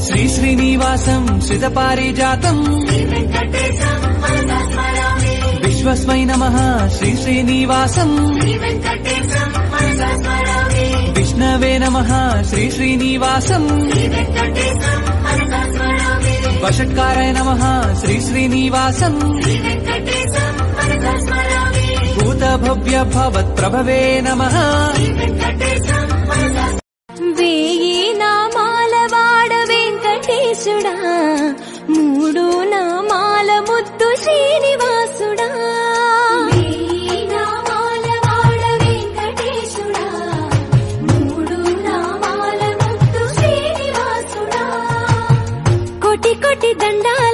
శ్రీ శ్రీనివాసం శ్రితపారిజాతం విశ్వస్మై నమః శ్రీ శ్రీనివాసం విష్ణవే నమః శ్రీ శ్రీనివాసం వషట్కారాయ నమః శ్రీ శ్రీనివాసం భూతభవ్య భవత్ప్రభవే నమః వేయి నామాల వాడ వెంకటేశుడా మూడు నామాల ముద్దు శ్రీనివాసుడా వేయి నామాల వాడ వెంకటేశుడా మూడు నామాల ముద్దు శ్రీనివాసుడా కోటి కోటి దండాలు